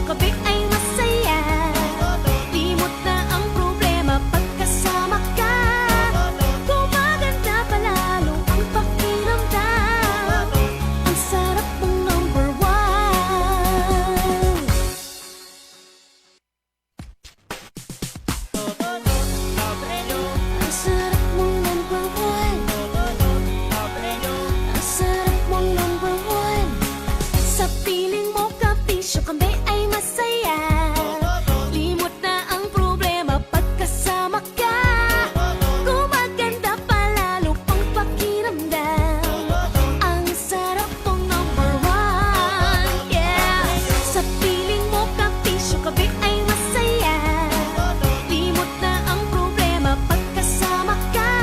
gabi ay masaya. Limot na ang problema pagkasama ka. Gumaganda palalo ang pakiramdam. Ang sarap mong number one. Ang sarap mong number one. Ang sarap mong number one. Sa piling mo kabisyo kami ay masaya. Limot na ang problema pagkasama ka. Gumaganda palalo ang pakiramdam. Ang sarap mong number one. Yeah. Sa piling mo kabisyo kami ay masaya. Limot na ang problema pagkasama ka.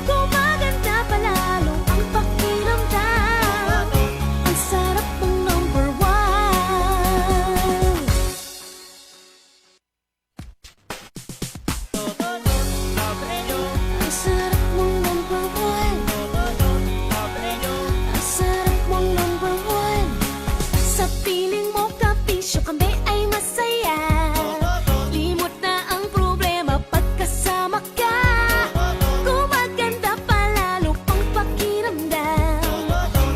Gumaganda palalo ang pakiramdam. Ang sarap mong number one. Ang sarap mong number one. Ang sarap mong number one. Sa piling mo kabisyo kami ay masaya. Limot na ang problema pagkasama ka. Gumaganda palalo ang pakiramdam.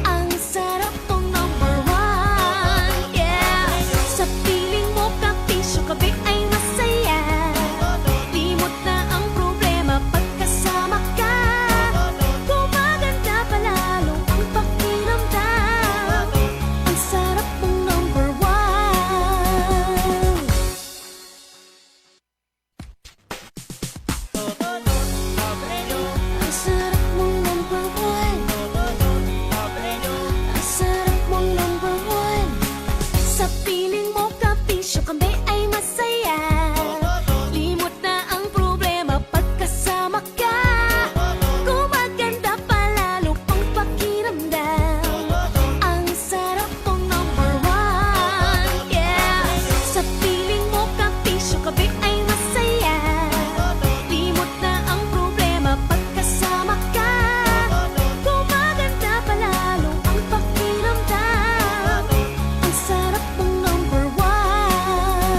Ang sarap mong number one. Yeah. Sa piling mo kabisyo kami ay masaya. Limot na ang problema pagkasama ka. Gumaganda palalo ang pakiramdam. Ang sarap mong number one. Ang sarap mong number one. Ang sarap mong number one. Sa piling mo kabisyo kami ay masaya. Limot na ang problema pagkasama ka. Gumaganda palalo ang pakiramdam. Ang sarap mong number one. Yeah. Sa piling mo kabisyo kami ay masaya. Limot na ang problema pagkasama ka. Gumaganda palalo ang pakiramdam. Ang sarap mong number one.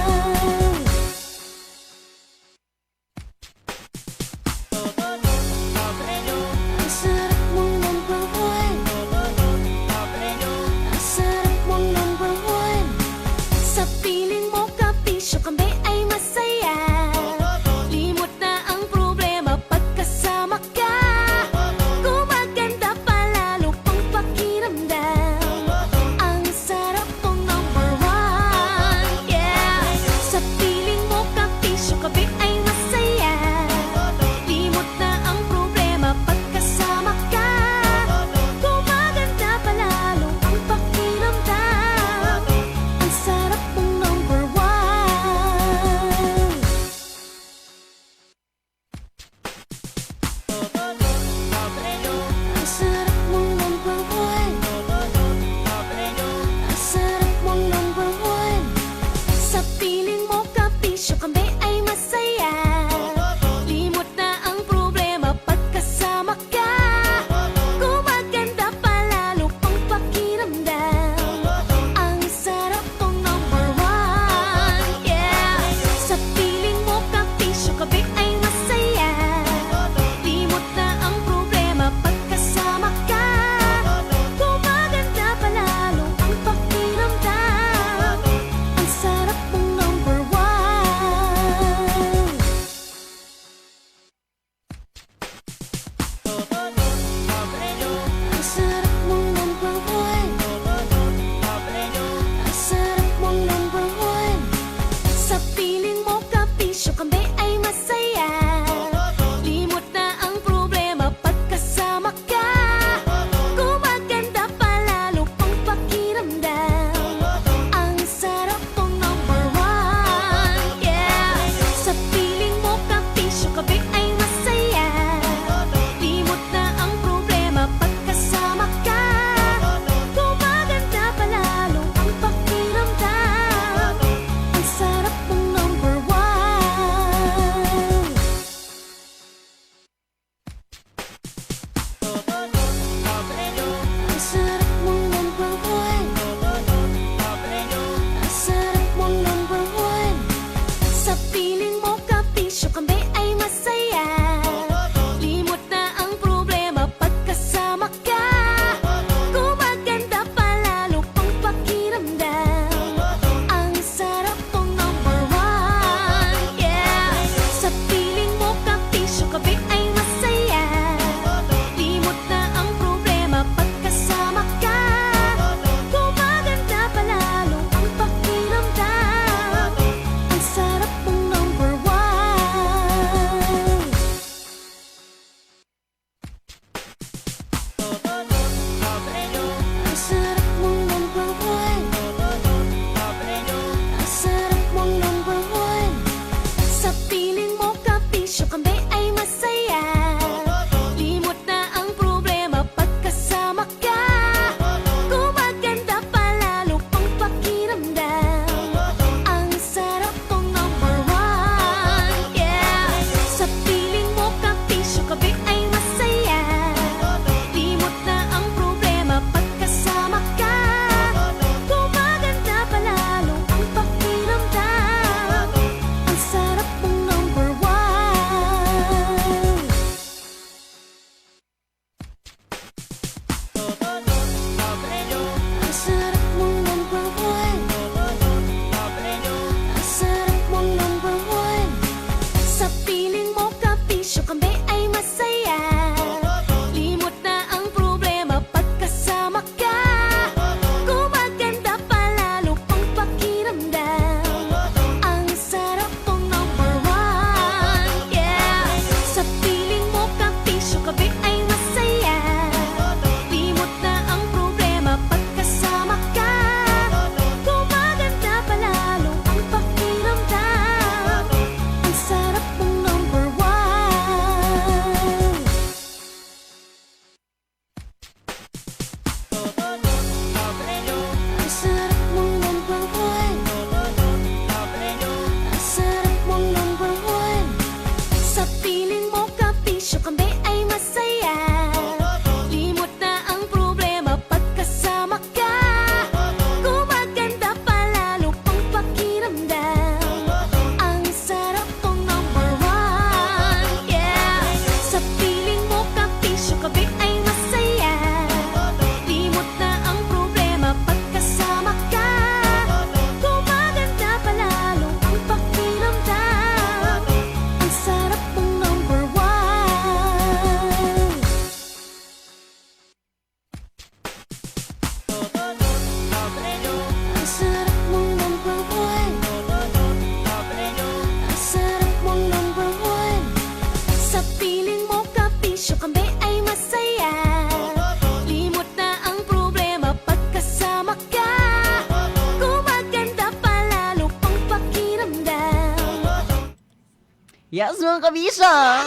Yes, mga kabisa!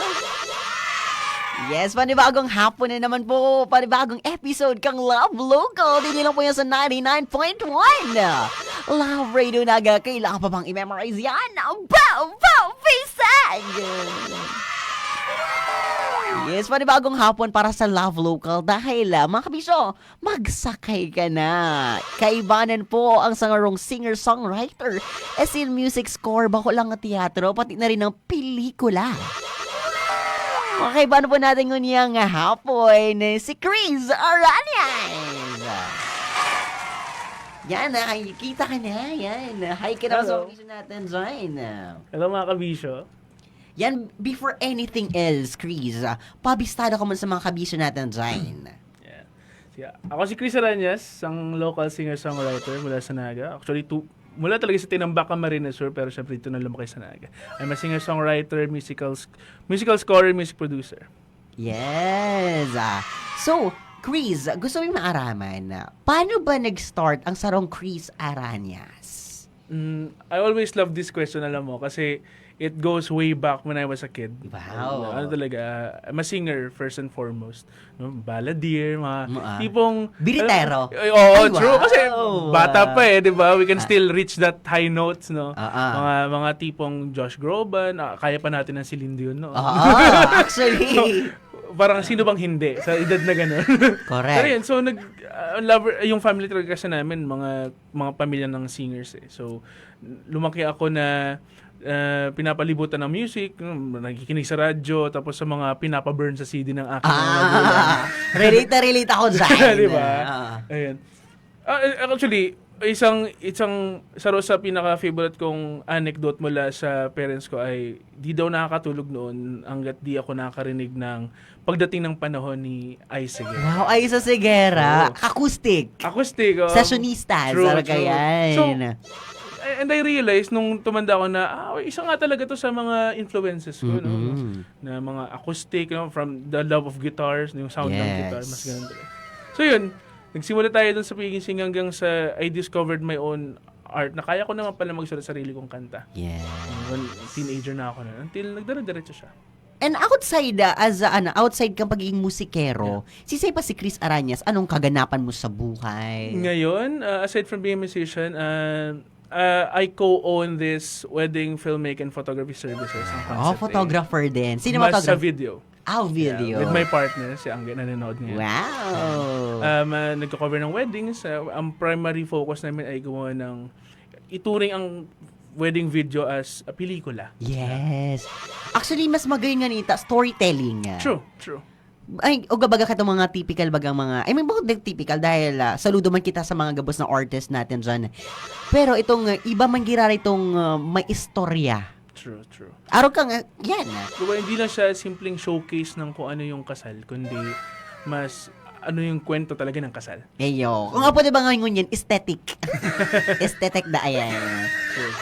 Yes, panibagong hapon na naman po. Panibagong episode kang Love Local. Dito lang po yan sa 99.1. Love Radio Naga. Kailangan pa bang i-memorize yan? Bow! Pisag! Yes, panibagong hapon para sa Love Local dahil mga kabisyo, magsakay ka na. Kaibanan po ang sangarong singer-songwriter as in music score, bako lang ang teatro, pati na rin ang pelikula. Makaibanan po natin ngunyang hapon si Chris Arañas. Yan, kita ka na. Yan, hi ka na sa kabisyo natin dyan. Hello mga kabisyo. Yan, before anything else, Chris, pabistada ko man sa mga kabisyo natin dyan. Yeah. Ako si Chris Arañas, ang local singer-songwriter mula sa Naga. Actually, mula talaga sa Tinambak, Camarines Sur, pero syempre dito na lumaki sa Naga. I'm a singer-songwriter, musical scorer, music producer. Yes. So, Chris, gusto mo maaraman, paano ba nag-start ang sarong Chris Arañas? I always love this question, alam mo, kasi it goes way back when I was a kid. Wow. Ano talaga, I'm a singer first and foremost. No, balladeer, mga tipong... Biritero. Oo, true. Wow. Kasi bata pa di ba? We can still reach that high notes, no? Mga tipong Josh Groban, kaya pa natin ng Celine Dion, no? Actually. Parang sino bang hindi sa edad na gano'n. Correct. Pero yun, so yung family talaga kasi namin, mga pamilya ng singers eh. So, lumaki ako na pinapalibutan ng music, nakikinig sa radyo, tapos sa mga pinapaburn sa CD ng aking mga magulang. Relate ako dyan. Diba? Ayun. Actually, isang sa pinaka-favorite kong anecdote mula sa parents ko ay di daw nakakatulog noon hanggat di ako nakakarinig ng pagdating ng panahon ni Aiza Seguera. Wow, Aiza Seguera. Oh. Acoustic. Acoustic. Sessionista. True. Yan. So, and I realized nung tumanda ako na isa nga talaga to sa mga influences ko, no? Na mga acoustic, no? From the love of guitars, yung sound ng guitar, mas ganun talaga. So yun, nagsimula tayo dun sa pagiging hanggang sa I discovered my own art na kaya ko naman pala magsulat sarili kong kanta. Yeah. When teenager na ako na, until nagdara-diretso siya. And outside, outside kang pagiging musikero, sisay pa si Chris Arañas, anong kaganapan mo sa buhay? Ngayon, aside from being a musician, I co-own this wedding filmmaking and photography services. Photographer din. Mas Cinematographer. sa video. Video. Yeah, with my partner, si Angge, nanonood ngayon. Wow. Nagko-cover ng weddings. Ang primary focus namin ay gumawa ng ituring ang wedding video as a pelikula. Yes. Actually, mas magaling nga nita, storytelling. True. Ay, o gabaga ka itong mga typical bagang mga, I mean, bakit typical? Dahil saludo man kita sa mga gabos na artist natin dyan. Pero itong iba man girara itong may istorya. True. Araw kang, yan. Diba, hindi lang siya simpleng showcase ng kung ano yung kasal, kundi mas ano yung kwento talaga ng kasal. Ayo. Kung nga po diba ngayon yan, aesthetic. Aesthetic da ayan. True.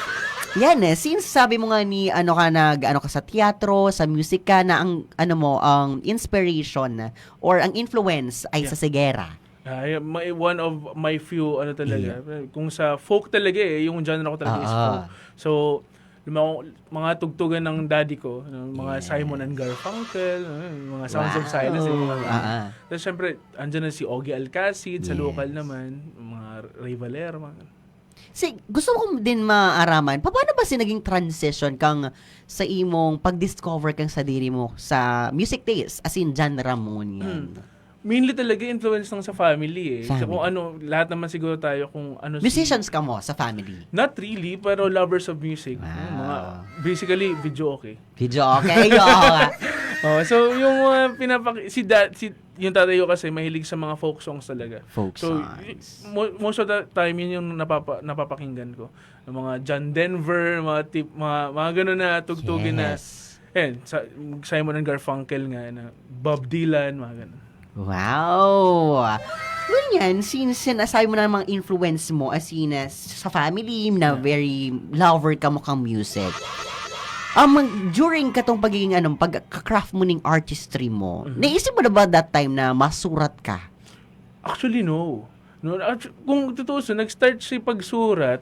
Yan since sabi mo nga ni ano ka sa teatro, sa music ka na ang ang inspiration or ang influence ay sa Seguera. One of my few talaga. Kung sa folk talaga yung genre ko talaga is folk. So mga tugtugan ng daddy ko, mga Simon and Garfunkel, mga Sounds of Silence, Tapos syempre andyan na si Ogie Alcacid sa local naman, mga Ray Valera, mga gusto ko din maaraman, paano ba naging transition kang sa imong pag-discover kang sa diri mo sa music taste, as in genre mo yan? Mainly talaga influence ng sa family. So kung lahat naman siguro tayo kung ano. Musicians ka mo sa family? Not really, pero lovers of music. Mga, basically, video okay. Video okay, so yung yung tatay ko kasi mahilig sa mga folk songs talaga. Songs. Most of the time yun yung napapakinggan ko. Yung mga John Denver, mga gano'n na tugtugin na. Simon and Garfunkel nga, na Bob Dylan, mga gano'n. Wow! Ganyan, since nasabi mo na mga influence mo as in sa family na very lover ka mo kang music. During katong pagiging pagka-craft mo ng artistry mo, naisip mo na ba that time na masurat ka? Actually, no. Kung totoo, nag-start si pagsurat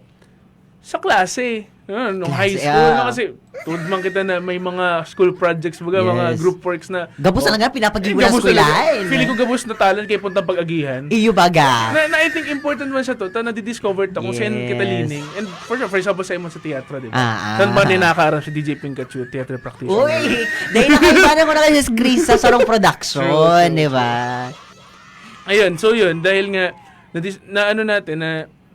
sa klase. Nung high Klase, school. ah. Kasi, tulad man kita na may mga school projects, mga Yes. group works na... Gabos talaga, pinapag-iwan gabos sa eskwelahan. talaga. Feeling ko gabos na talent kaya puntang pag-agihan. Iyo baga. Na I think important man siya to, nadidiscover ta kung saan kita Yes. leaning. And for example, sa imo sa teatro, di ba? Ah. Saan ba ninakaroon si DJ Pinkachu, theater practitioner? Uy, dahil nakaibanan ko na kasi si Chris sa sarong production, True. di ba? Ayun, so yun, dahil nga,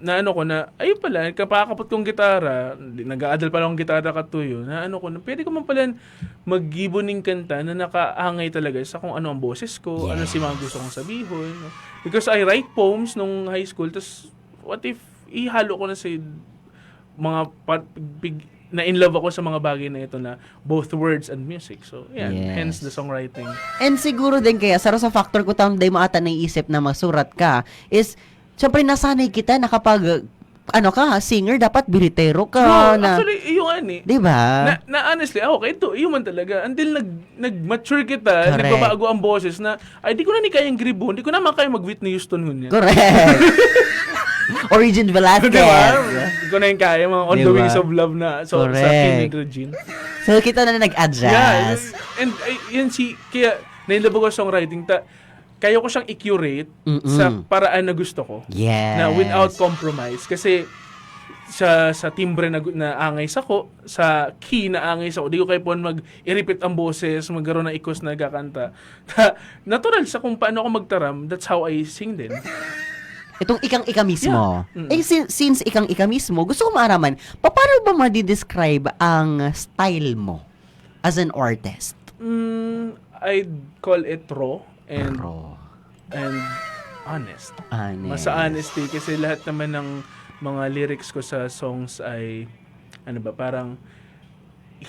na ano ko na, ayun pala, kapakapot kong gitara, nag-aadal pala akong gitara katuyo, na ano ko na, pwede ko man pala mag-giboning kanta na nakaangay talaga sa kung ano ang boses ko, ano si mga gusto kong sabihin. No? Because I write poems nung high school, tas what if ihalo ko na sa mga na in love ako sa mga bagay na ito na both words and music. So, yeah, Yes. hence the songwriting. And siguro din kaya, sa factor ko tam, day maata naisip na masurat ka, is, syempre nasanay kita na kapag, singer, dapat biritero ka. No, na, actually, yung ani, di ba? na honestly, okay, ito, yun man talaga. Until nag-mature kita, Correct. nagbabago ang boses na, ay, di ko na ni kayang gribo, di ko naman kaya mag-Whitney Houston hun yan. Correct. Origin Velasquez. Diba? Di ko na yung kaya, mga On the Diba? Wings of Love na, so, sa Correct. King Regine. So, kita na nag-adjust. Yeah, and yan kaya, nailabog ko sa songwriting, kaya ko siyang i-curate Mm-mm. sa paraan na gusto ko. Yes. Na without compromise. Kasi, sa timbre na angay sako, sa key na angay sako, di ko kayo po mag-i-repeat ang boses, magkaroon ng ikos na nagkakanta. Natural sa kung paano ako magtaram, that's how I sing din. Itong ikang-ika mismo. Yeah. Mm. Eh, since ikang-ika mismo, gusto ko maaraman, paano ba ma-describe ang style mo as an artist? I'd call it raw and Raw. honest. Honest. Mas sa honesty kasi lahat naman ng mga lyrics ko sa songs ay parang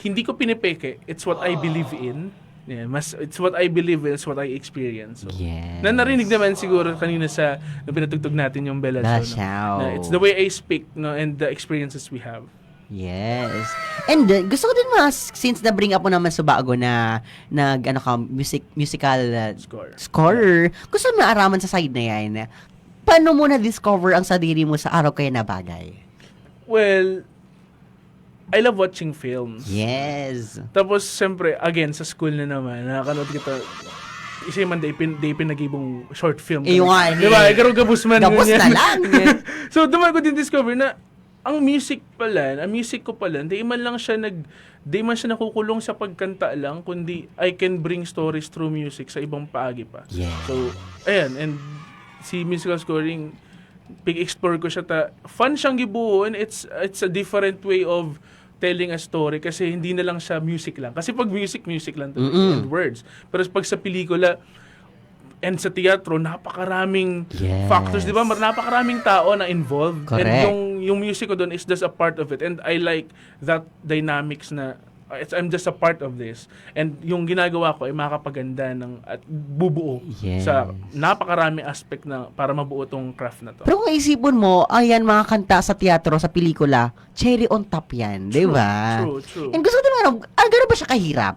hindi ko pinipeke. It's what I believe in. Yeah, it's what I believe in, it's what I experience. So, Yes. narinig naman siguro kanina nung pinatugtog natin yung Bella Dashaw. na it's the way I speak, no, and the experiences we have. Yes. And gusto ko din since na-bring up mo naman sa bago na musical scorer, gusto mo maaraman sa side na yan, paano mo na-discover ang sarili mo sa araw kaya na bagay? Well, I love watching films. Yes. Tapos, siyempre, again, sa school na naman, nakakanood kita, isa man day pinag-ibong short film. Yung nga, Di ba? Ikaw gabus man. Gabos na ganyan. lang. So, dumaan ko din discover na, ang music ko pala, di man siya nakukulong sa pagkanta lang, kundi I can bring stories through music sa ibang paagi pa. Yeah. So, ayan, and si musical scoring, pig-explore ko siya fun siyang gibuon, it's a different way of telling a story kasi hindi na lang siya music lang. Kasi pag music lang talaga and words. Pero pag sa pelikula and sa teatro, napakaraming factors, di ba? Napakaraming tao na involved. Correct. And yung music ko doon is just a part of it. And I like that dynamics na I'm just a part of this. And yung ginagawa ko ay makakapaganda at bubuo sa napakaraming aspect na para mabuo tong craft na to. Pero kung isipin mo, ayan mga kanta sa teatro, sa pelikula, cherry on top yan, di ba? True. And gusto ko din gano'n ba siya kahirap?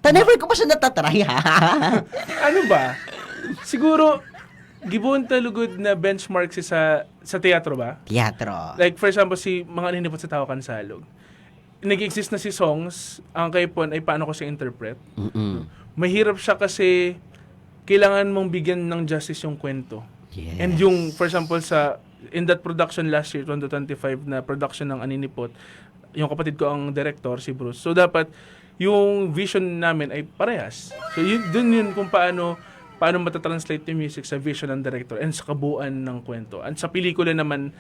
Never ko pa siya natatry, ha? Ano ba? Siguro, gibuon talugod na benchmark sa teatro ba? Teatro. Like, for example, si mga ninipot sa Tao Kansalog. Nag-exist na si songs, ang kay Pon ay paano ko siya interpret. Mahirap siya kasi kailangan mong bigyan ng justice yung kwento. Yes. And yung, for example, in that production last year, 2025 na production ng Aninipot, yung kapatid ko ang director, si Bruce. So, dapat yung vision namin ay parehas. So, dun kung paano matatranslate yung music sa vision ng director and sa kabuuan ng kwento. And sa pelikula naman,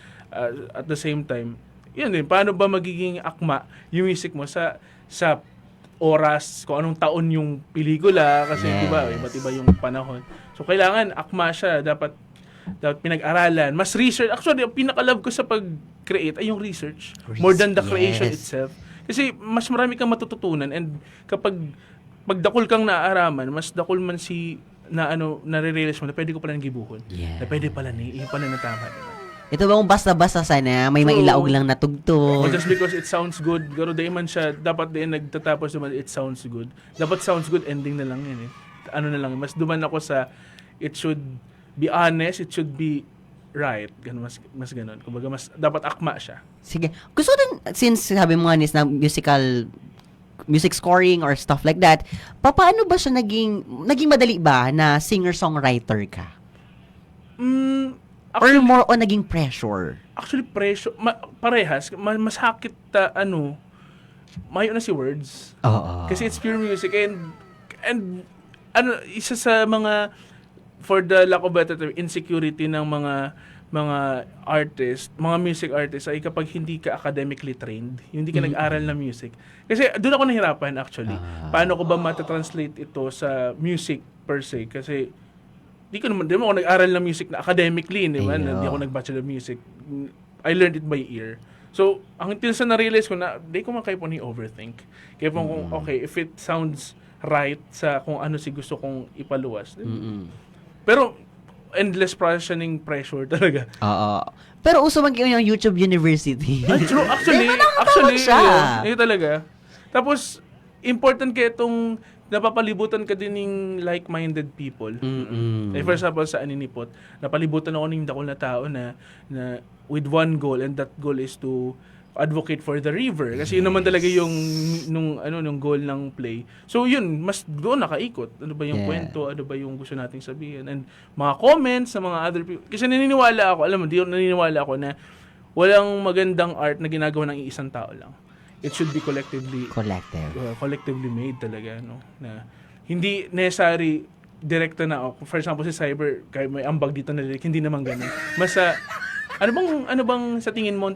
at the same time, yun din, paano ba magiging akma yung music mo sa oras, kung anong taon yung pelikula, kasi diba, iba't iba yung panahon. So, kailangan akma siya, dapat pinag-aralan. Mas research. Actually, ang pinaka-love ko sa pag-create ay yung research. More than the creation itself. Kasi mas marami kang matututunan and kapag dakol kang naaaraman, mas dakol man nare-realize mo na pwede ko pala nang gibuhon. Na pwede pala yung pala na tama. Diba? Ito ba kung basta-basta sana, may mailaog lang na tugtog. Or just because it sounds good, garo day man siya, dapat din nagtatapos naman, it sounds good. Dapat sounds good, ending na lang yun eh. Ano na lang, mas duman ako sa, it should be honest, it should be right, ganun, mas ganun. Kumbaga, mas dapat akma siya. Sige. Gusto din, since sabi mo nga, Nis, na music scoring or stuff like that, paano ba siya naging madali ba na singer-songwriter ka? Or more on naging pressure? Actually, pressure, parehas, masakit, mayo na si words. Oo. Kasi it's pure music, and isa sa mga, for the lack of better term, insecurity ng mga artist, mga music artists ay kapag hindi ka academically trained, hindi ka nag-aral ng music. Kasi doon ako nahirapan actually. Paano ko ba matatranslate ito sa music per se? Kasi di mo ako nag-aral ng music na academically, di ba? Hindi ako nag-bachelor of music. I learned it by ear. So, ang tinsa na-realize ko na, di ko makaya po ni overthink. Kaya po kung, okay, if it sounds right sa kung ano si gusto kong ipaluwas. Pero, endless processing pressure talaga. Oo. Pero uso man yung YouTube University. True. Actually, yun talaga. Tapos, important kaya itong napapalibutan ka din ng like-minded people. For example, sa Aninipot, napalibutan ako ng dakol na tao na with one goal, and that goal is to advocate for the river. Kasi yun naman talaga yung nung goal ng play. So yun, mas doon nakaikot. Ano ba yung kwento? Ano ba yung gusto nating sabihin? And mga comments sa mga other people. Kasi naniniwala ako na walang magandang art na ginagawa ng isang tao lang. It should be collectively made talaga, no? Na hindi necessary direkta na ako. For example, si Cyber, kaya may ambag dito na direct, hindi naman ganun. Mas ano bang sa tingin mo,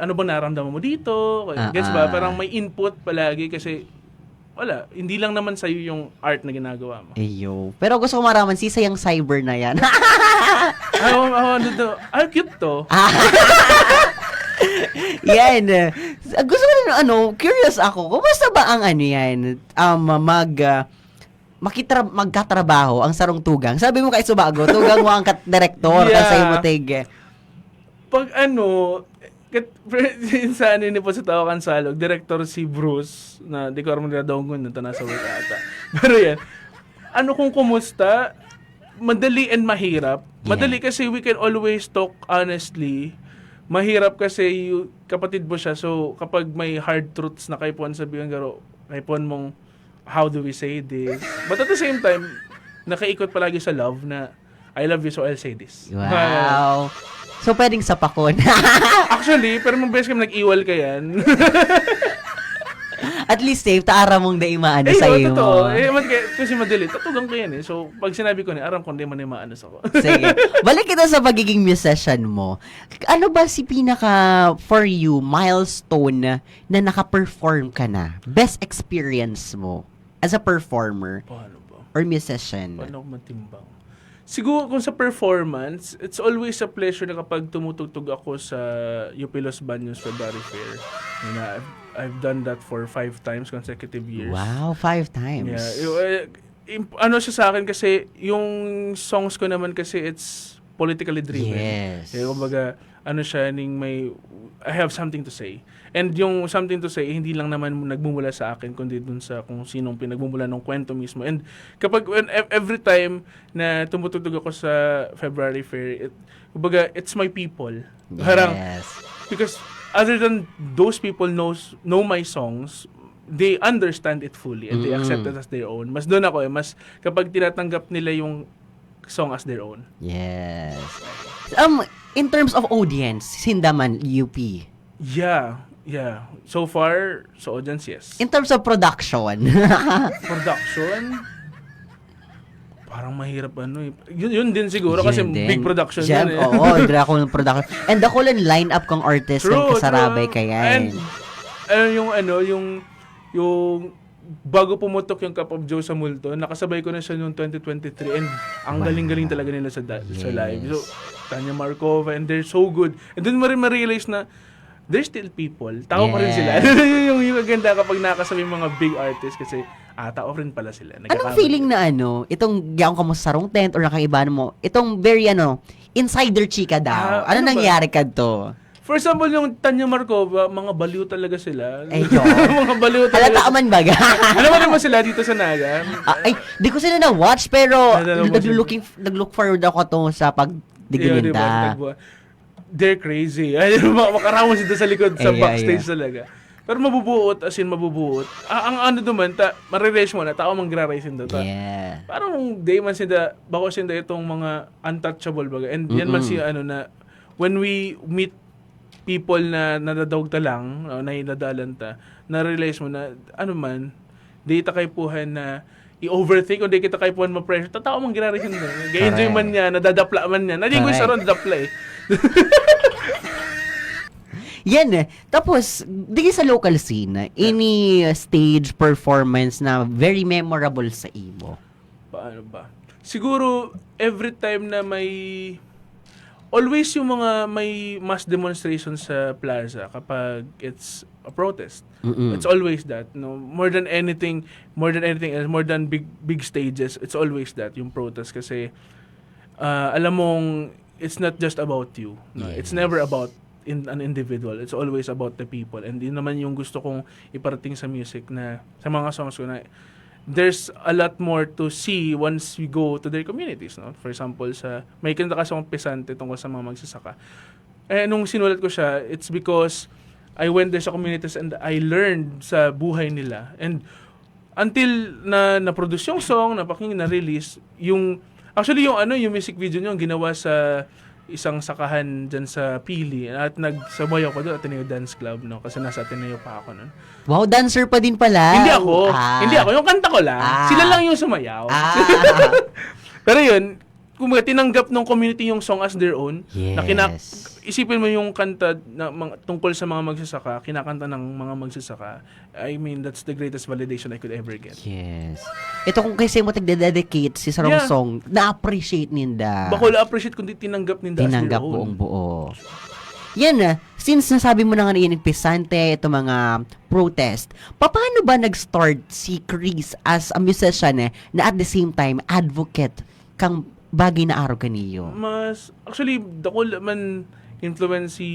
ano bang nararamdaman mo dito? Gets ba? Parang may input palagi kasi wala, hindi lang naman sa'yo yung art na ginagawa mo. Ayo. Pero gusto ko maraman, si sayang Cyber na yan. Cute to. Yan. Gusto ko rin, curious ako, kumusta ba ang yan, magkatrabaho ang sarong tugang? Sabi mo kay Subago, tugang mo ang director, kasi mo tig. Pag sa ni po sa Tawakan Salog, director si Bruce, na di ko alam nila daw kung nasa work ata. Pero yan, kung kumusta, madali and mahirap. Madali kasi we can always talk honestly. Mahirap kasi kapatid mo siya, so kapag may hard truths na kay Pon sabihin kay Pon mong, how do we say this? But at the same time, nakaikot palagi sa love na, I love you so I'll say this. Wow. So, pwedeng sapakon. Actually, pero mong best kami nag-iwal ka yan. At least safe, taara mong daimaan sa iyo mo. Kasi madali, tatugang ko yan eh. So, pag sinabi ko aram ko hindi man maanas ako. Sige. Balik kita sa pagiging musician mo. Ano ba si pinaka, for you, milestone na naka-perform ka na? Best experience mo as a performer Paano ba? or musician? Paano ako matimbang? Siguro kung sa performance, it's always a pleasure na kapag tumutugtog ako sa UP Los Baños February Fair. I've done that for 5 times consecutive years. Wow, 5 times. Yeah. Siya sa akin kasi, yung songs ko naman kasi it's politically driven. Yes. Kumbaga, siya, I have something to say. And yung something to say, hindi lang naman nagmumula sa akin, kundi dun sa kung sinong pinagmumula ng kwento mismo. And every time na tumutugtog ako sa February Fair, kumbaga, it's my people. Yes. Because other than those people know my songs, they understand it fully and they accept it as their own. Mas doon ako mas kapag tinatanggap nila yung song as their own. Yes. In terms of audience, Sindaman, UP. Yeah. So far, sa audience, yes. In terms of production. Production? Parang mahirap Yun din siguro kasi big production yun eh. Oo, Dracon production. And ako lang line-up kong artist ng kasarabay kaya. And yung bago pumutok yung Cup of Joe sa Multo, nakasabay ko na siya noong 2023 and ang galing-galing talaga nila sa live. So, Tanya Markova, and they're so good. And then mo rin ma-realize na there's still people. Tao pa rin sila. yung maganda kapag nakasabay yung mga big artists kasi tao rin pala sila. Anong feeling na itong gawang ka mo sa sarong tent or nakaibahan mo, itong very insider chika daw. Ano nangyari ka to? For example, yung Tanya Markova, mga baliw talaga sila. Mga baliw talaga. Halata man baga. Alam mo naman sila dito sa Naga? Di ko sila na-watch pero nag-look forward ako to sa Di ganyan diba? ta. They're crazy. Ay, makaramos ito sa likod sa Ay, backstage talaga. Pero mabubuot, as in mabubuot. Ang ano naman, mariresh mo na, tao mangra-race in ta. Yeah. Parang day man sinda, bako sinda itong mga untouchable baga. And yan man si ano na, when we meet people na nadadawag ta lang, na inadalan ta, na-realize mo na, ano man, di ta kay puhan na i-overthink o di kita kay puhan ma-pressure, tao mang ginari sinda. Ga-enjoy man niya, nadadapla man niya. Nadi ko Correct. sa ron, nadapla eh. Yan Tapos, di sa local scene, any stage performance na very memorable sa imo? Paano ba? Siguro, every time na always yung mga may mass demonstration sa plaza kapag it's a protest. It's always that. No? More than anything else, more than big stages, it's always that, yung protest. Kasi, alam mong, it's not just about you. No? Yes. It's never about an individual. It's always about the people. And yun naman yung gusto kong iparating sa music na, sa mga songs ko na, there's a lot more to see once we go to their communities. No? For example, may kinanta kasi akong pesante tungkol sa mga magsasaka. Nung sinulat ko siya, it's because I went there sa communities and I learned sa buhay nila. And until na-produce yung song, napakinggan, na-release, yung music video nyo, ginawa sa isang sakahan dyan sa Pili at nagsabayaw ko doon at Ateneo Dance Club, no? Kasi nasa Ateneo pa ako nun. Wow, dancer pa din pala. Hindi ako. Yung kanta ko lang. Sila lang yung sumayaw. Pero yun, kumbaga tinanggap ng community yung song as their own. Yes. Isipin mo yung kanta na tungkol sa mga magsasaka, kinakanta ng mga magsasaka. I mean, that's the greatest validation I could ever get. Yes. Ito kung kasi mo tagdededicate si sarong song, na-appreciate ninda. Bako appreciate kundi tinanggap ninda as Tinanggap their buong own. buo. Yan since nasabi mo na nga ni Pesante, ito mga protest, paano ba nag-start si Chris as a musician na at the same time advocate kang bagay na araw kaniyo? Actually, dako man influence si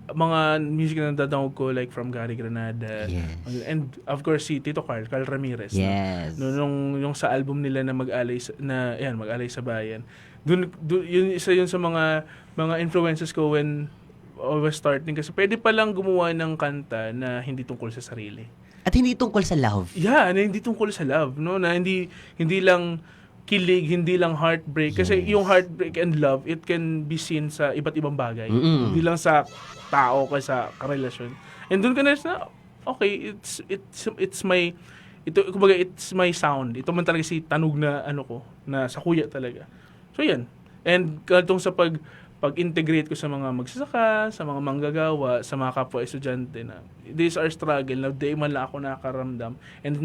mga music na nadadangog ko like from Gary Granada. Yes. And of course si Tito Carl Ramirez. Yes. No? Yung sa album nila na Mag-alay sa Bayan. Yun isa yun sa mga influences ko when I was starting kasi pwede pa lang gumawa ng kanta na hindi tungkol sa sarili. At hindi tungkol sa love. Yeah, na hindi tungkol sa love, no? Na hindi lang kilig, hindi lang heartbreak. Kasi yung heartbreak and love, it can be seen sa iba't ibang bagay. Hindi lang sa tao o sa karelasyon. And doon ka na okay, it's my sound. Ito man talaga si tanog na na sa kuya talaga. So yan. And katong sa pag-integrate ko sa mga magsasaka, sa mga manggagawa, sa mga kapwa estudyante na these are struggle na di man lang ako nakakaramdam and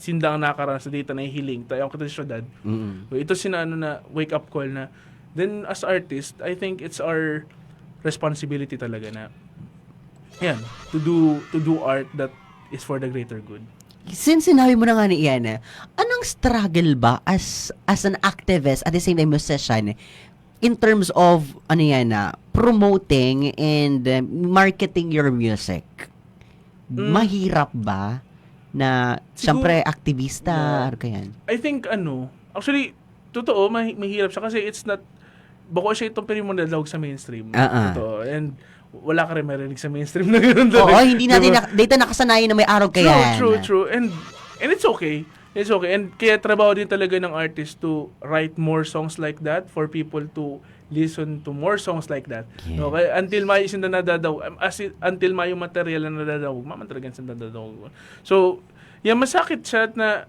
sindang nakaranas sa data na hiling tayo ang syudad. So, ito na wake up call na then as artist, I think it's our responsibility talaga na yan, to do art that is for the greater good. Since sinabi mo na nga ni Ian, anong struggle ba as an activist at the same time musician in terms of promoting and marketing your music? Mahirap ba na siyempre aktivista or kayan? I think actually totoo mahirap siya kasi it's not bako siya itong pero mo nadawag sa mainstream. Totoo. And wala ka rin marinig sa mainstream na gano'n. Oo, hindi natin dito nakasanayan na may araw kaya. True. And it's okay. It's okay. And kaya trabaho din talaga ng artist to write more songs like that for people to listen to more songs like that. Yeah. No, kaya until may sinda nadadaw, until may yung material na nadadaw, mamantalagan sinda nadadaw. So, yan masakit siya na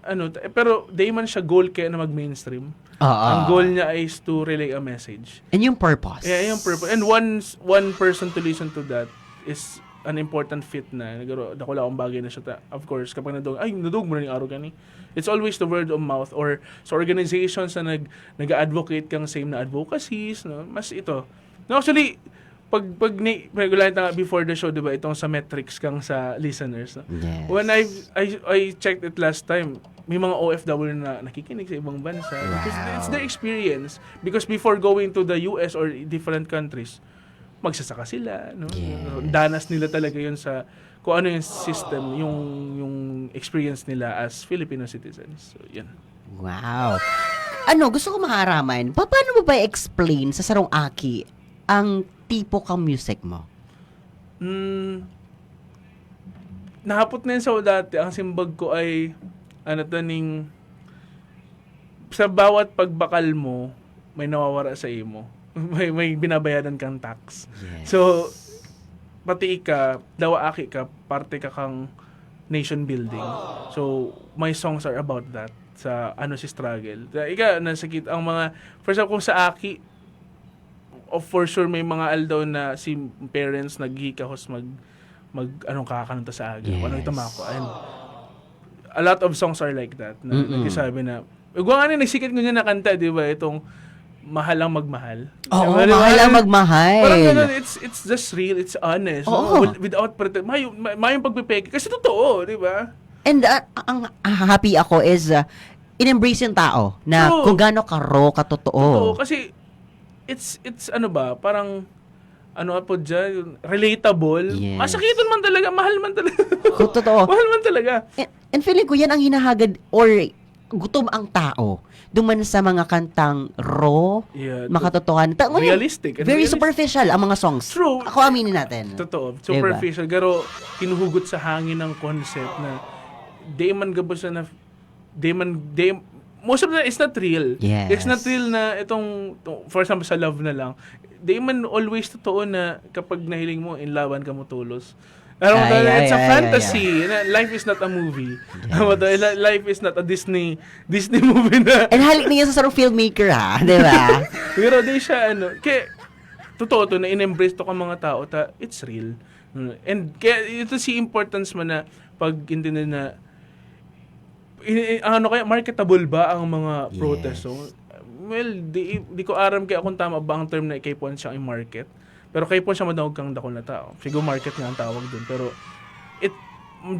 pero day man siya goal kaya na mag-mainstream. Ang goal niya is to relay a message. And yung purpose. Yeah, yung purpose. And one person to listen to that is an important fit na. Dako lang akong bagay na siya. Of course, kapag nadug mo na yung araw gani. It's always the word of mouth or sa organizations na nag-advocate kang same na advocacies. No? Mas ito. No, actually, pag regular na before the show, diba, itong sa metrics kang sa listeners. No? Yes. When I checked it last time, may mga OFW na nakikinig sa ibang bansa. Wow. Because it's their experience. Because before going to the US or different countries, magsasaka sila. No? Yes. Danas nila talaga yun sa kung ano yung system, yung experience nila as Filipino citizens. So, yan. Wow. gusto ko maaraman, paano mo ba i-explain sa Sarong Aki ang tipo kang music mo? Nahapot na yun sa dati. Ang simbag ko ay, sa bawat pagbakal mo, may nawawara sa imo. may binabayaran kang tax. Yes. So, pati dawa aki ka, parte ka kang nation building. So, my songs are about that. Sa si struggle. Nasakit ang mga, first of all, kung sa aki, for sure may mga aldaw na si parents naghikahos kakanunta sa aga. Yes. Ano ito mako. And a lot of songs are like that. Nagsasabi na, nagsikat ko niya na kanta, di ba? Itong mahal ang magmahal. Oo, Diba? mahal ang magmahal. Parang ganun, it's just real, it's honest. Oo. No? Without pretend. Mayong pagpipeke. Kasi totoo, di ba? And ang happy ako is in-embrace yung tao na True. kung gaano ka-raw, katotoo. Totoo. Kasi it's parang po dyan, relatable. Yes. Masakitan man talaga, mahal man talaga. Kung totoo. Mahal man talaga. And feeling ko yan ang hinahagad or gutom ang tao. Duman sa mga kantang raw, Yeah, makatotohan. realistic. Very superficial ang mga songs. True. Ako aminin natin. Totoo. Superficial. Pero hinuhugot sa hangin ng concept na di man gabos na most of the it's not real. Yes. It's not real na for example sa love na lang. Di man always totoo na kapag nahiling mo, in laban ka mo tulos. It's a fantasy. Life is not a movie. Yes. Life is not a Disney movie na. And halik niya sa sarong filmmaker ha, di ba? Pero di siya kaya totoo to na in-embrace to ka mga tao it's real. And kaya ito si importance mo na pag hindi na kaya marketable ba ang mga Yes. protest? So, well, di ko aram kaya kung tama ba ang term na kay Pon siyang i-market. Pero kay Pon siya madawag kang dakol na tao. Siguro market nga ang tawag dun. Pero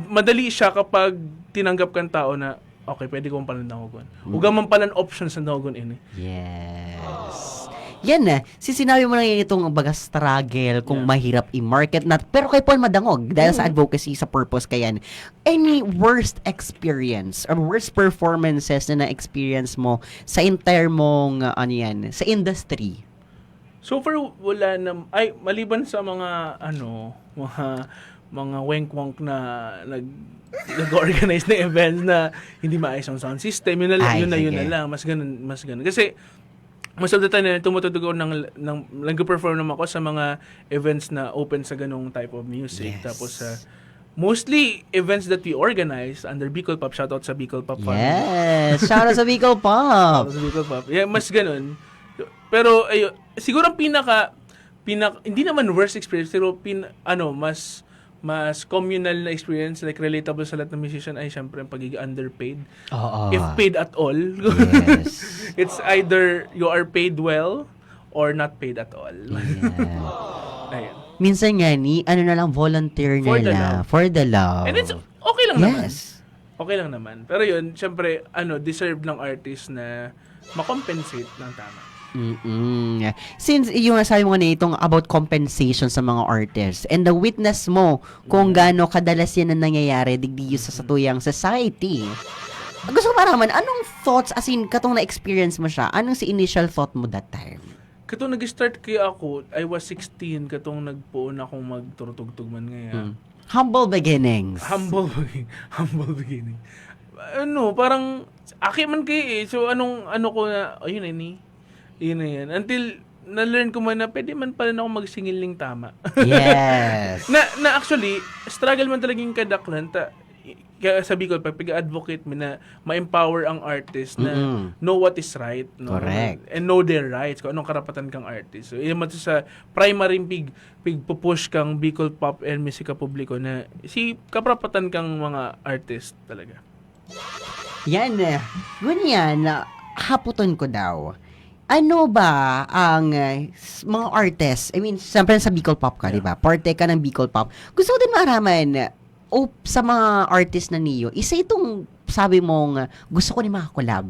madali siya kapag tinanggap kang tao na okay, pwede kong palandahogon. Uga man palan options na dahogon ini. Yes. Yan na. Sinabi mo na yun itong baga struggle kung mahirap i-market na. Pero kay Paul madangog dahil sa advocacy, sa purpose kayan. Any worst experience or worst performances na na-experience mo sa entire mong, sa industry? So far, wala na, maliban sa mga, mga wenk-wonk na nag-organize na events na hindi maayos ang sound system, yun na lang, mas ganun. Kasi, most of the time, tumutugtog ako nag-perform naman ako sa mga events na open sa ganung type of music. Yes. Tapos, mostly events that we organize under Bicol Pop. Shoutout sa Bicol Pop Fund. Yes. Shout out sa Bicol Pop. Shoutout sa Bicol Pop. Yeah, mas ganun. Pero, siguro ang pinaka, hindi naman worst experience, pero mas communal na experience, like relatable sa lahat ng musician ay syempre ang pagiging underpaid. Oo. If paid at all. Yes. It's either you are paid well or not paid at all. Yeah. Ayun. Minsan nga na lang, volunteer For the nila. love. For the love. And it's okay lang naman. Yes. Okay lang naman. Pero yun, syempre, deserve ng artist na makompensate ng tama. Since yung sabi mo na itong about compensation sa mga artists and the witness mo kung gaano kadalas yan ang nangyayari digdi sa satuyang society. Gusto ko maraman, anong thoughts, as in, katong na-experience mo siya, anong si initial thought mo that time? Katong nag-start kaya ako, I was 16, katong nagpuon akong magturutugtug man ngayon. Humble beginnings. Humble beginning. Parang, aki man kayo eh. So, ayun na yan. Until, na-learn ko man na pwede man pala na ako magsingiling tama. Yes. na actually, struggle man talaga yung kadaklan. Kaya sabi ko, pag advocate mo na ma-empower ang artist na know what is right. No? Correct. And know their rights. Kung anong karapatan kang artist. So, yun man sa primary pig-pupush kang Bicol Pop and Musika Publiko na kaprapatan kang mga artist talaga. Yan. Ganyan. Haputon ko daw. Ano ba ang mga artists? I mean, siyempre sa Bicol Pop ka, di ba? Parte ka ng Bicol Pop. Gusto ko din maaraman, sa mga artist na niyo, isa itong sabi mong gusto ko ni makakolab.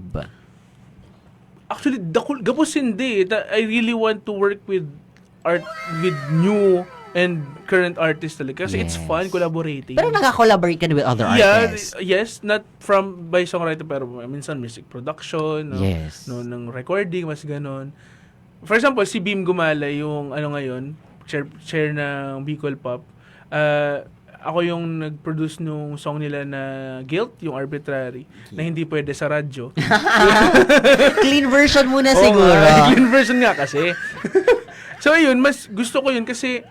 Actually, gabos hindi. I really want to work with new and current artists talaga. Kasi it's Yes. fun collaborating. Pero naka-collaborate ka na with other Yeah, artists. yes, not from by songwriter pero minsan music production, no, Yes. no ng recording mas ganon. For example, si Beam Gumala yung ano ngayon, chair ng Bicol Pop. Ako yung nag-produce nung song nila na Guilt, yung Arbitrary, na hindi pwede sa radyo. Clean version muna Oo siguro. nga, clean version nga kasi. So yun, mas gusto ko yun kasi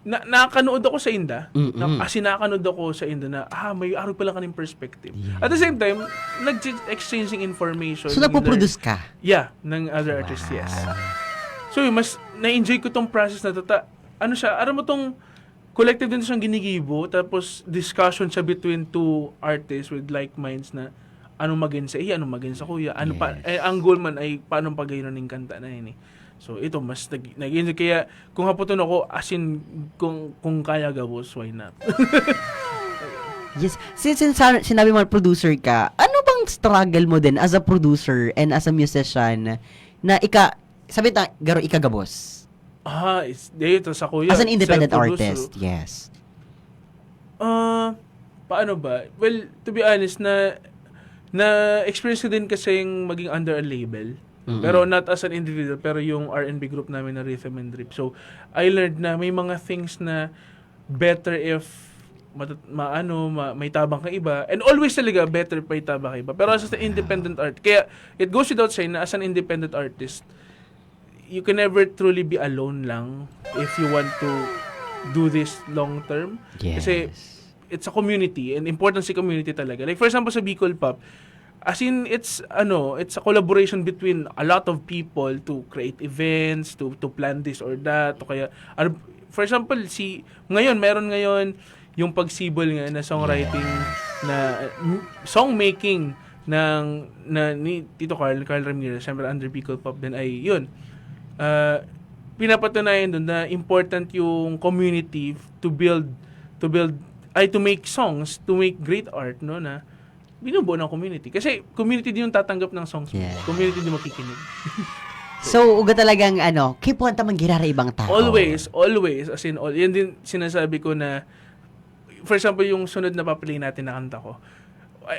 nakakanood ako sa Inda. Nakakanood ako sa Inda na, may araw pala kaning perspective. Yeah. At the same time, nag-exchanging information. So, nagpo-produce ka? Yeah, ng other artists, yes. So yun, mas na-enjoy ko tong process na ano siya, aram mo tong collective din siyang ginigibo, tapos discussion siya between two artists with like minds na anong magin sa anong magin sa kuya, ano pa, ang goal man ay paano pagayunan ng kanta na yun eh. So ito mas nag-enjoy kaya kung haputon ako as in kung kaya gawos, why not? Yes. Since sinabi mo producer ka, ano bang struggle mo din as a producer and as a musician na sabi ta garo ikagabos? Dito sa kuya. As an independent self-producer. artist, yes. Paano ba? Well, to be honest, na experience ko din kasing maging under a label. Pero not as an individual, pero yung R&B group namin na Rhythm and Drip. So, I learned na may mga things na better if may tabang ka iba. And always talaga, better pa itabang ka iba. Pero as an independent art, kaya it goes without saying na as an independent artist, you can never truly be alone lang if you want to do this long term. Yes. Kasi it's a community and important si community talaga. Like for example sa Bicol Pop, as in it's a collaboration between a lot of people to create events, to plan this or that, o kaya for example meron ngayon yung pagsibol nga na songwriting na song making ni Tito Carl Ramirez, syempre under Bicol Pop din ay yun. Pinapatunayan doon na important yung community to make songs, to make great art, no, na binubuo ng community. Kasi community din yung tatanggap ng songs. Yeah. Community din makikinig. So, uga talagang keep on tamang girara ibang tao. Always, as in all. Yan din sinasabi ko na, for example, yung sunod na paplay natin na kanta ko,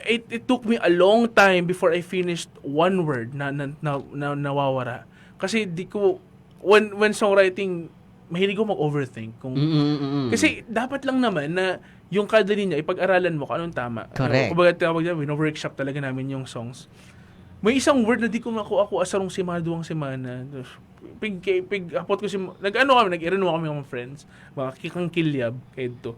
it took me a long time before I finished one word na nawawara. Kasi di ko, when songwriting, mahilig ko mag-overthink. Kasi dapat lang naman na yung kada linya, ipag-aralan mo kung anong tama. Correct. Kumbaga tawag niya, wino-workshop talaga namin yung songs. May isang word na di ko makuha ako asarong duwang semana. Hapot ko nag-irano kami mga friends, mga kikang kilyab, kayo to.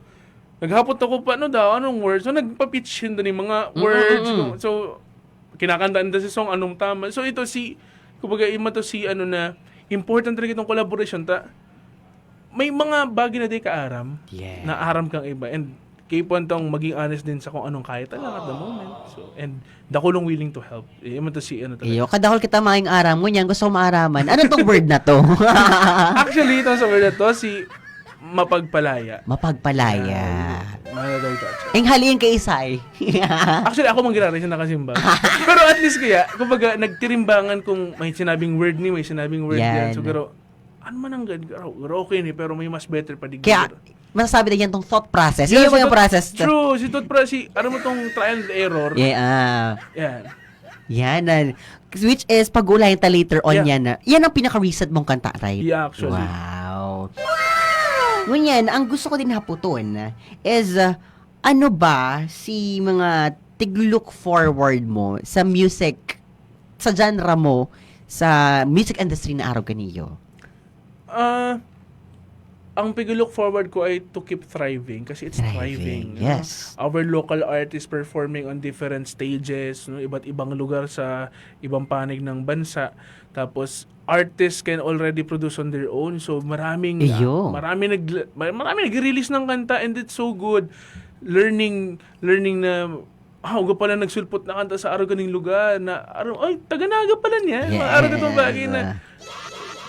Naghapot ako pa, anong words? So, nagpa-pitch yun doon yung mga words. So, kinakantaan na si song, anong tama. So, ito kumbaga, na, important talaga itong collaboration. May mga bagay na di kaaram, na aram kang iba. And, kayo po itong maging honest din sa kung anong kaya talaga at the moment. So, and, dakulong willing to help. Talaga. Iyo, kadakol kita maing aram mo niyan, gusto ko maaraman. Ano tong word na to? Actually, itong sa word na to, mapagpalaya. Mapagpalaya. Mahal daw ito. Ang halin kay Isay. Actually, ako manggirari siya nakasimbang. Pero at least kaya, kumbaga, nagtirimbangan kung may sinabing word ni, may sinabing word yan. So, pero, ano man ang okay ni, pero may mas better pa digit. Kaya, masasabi na yan tong thought process. Yun mo yung process. True. Ano mo tong trial and error. Yeah. Yan. Which is, pag-ulayan ta later on yan. Yan ang pinaka-reset mong kanta, right? Yeah, actually. Wow. Ngunyan, ang gusto ko din haputon is, ano ba si mga tig-look forward mo sa music, sa genre mo, sa music industry na araw kaniyo? Ang pag-look forward ko ay to keep thriving kasi it's thriving. Yes. Our local artists performing on different stages, iba't ibang lugar sa ibang panig ng bansa. Tapos artists can already produce on their own. So marami nag-release ng kanta and it's so good. Learning na uga pala nagsulpot na kanta sa araw ganing lugar na taga-Naga pala niya. Araw itong bagay na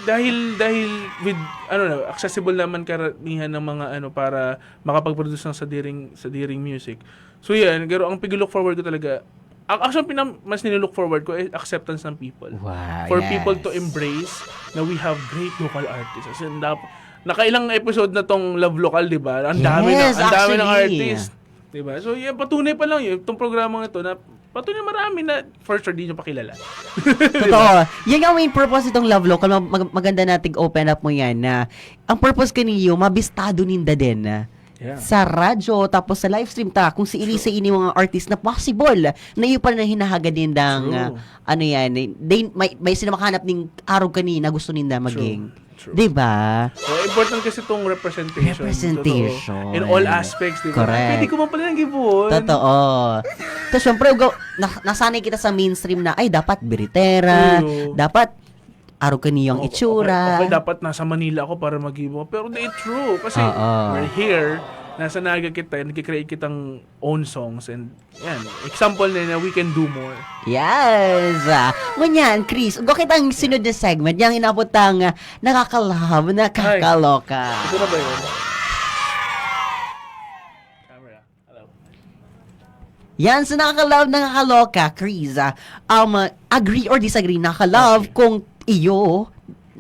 dahil with accessible naman karamihan ng mga para makapag-produce ng sadiring music. So yan, pero ang pag-look forward ko talaga, actually mas nilook forward ko ay acceptance ng people. Wow, For people to embrace na we have great local artists. As in, nakailang episode na tong Love Local, di ba? Ang dami Yes, ang dami ng actually. artist. Di ba? So, yan, patunay pa lang yun. Itong programang ito na patunay marami na for sure di nyo pakilala. Totoo. Yan ang main purpose itong Love Local. Maganda nating open up mo yan na ang purpose kaniyo, mabistado ninda din Yeah. sa radyo, tapos sa live stream ta, kung si Elisa ini mga artist na possible, na iyo pa na hinahaga din ng, True. ano yan, may sinamakanap ning araw kanina gusto ninda maging. True. Diba? So, important kasi itong representation. Representation. Totoo. In all aspects, di ba? Correct. Pwede ko man pala ng gibon. Totoo. Tapos syempre, nasanay kita sa mainstream na, ay, dapat biritera, True. dapat araw kaniyang itsura. Okay, dapat nasa Manila ako para mag-ibo. Pero it's true. Kasi we're here, nasa Naga kita, nag-create kitang own songs. And yan, example na we can do more. Yes! Ngunyan, Chris, ugo kitang sinod na segment, yung inabot ang nakakalahab, nakakaloka. Ito na ba yun? Camera. Hello. Yan, sa nakakalove, nakakaloka, Chris. Agree or disagree, nakalove kung iyo,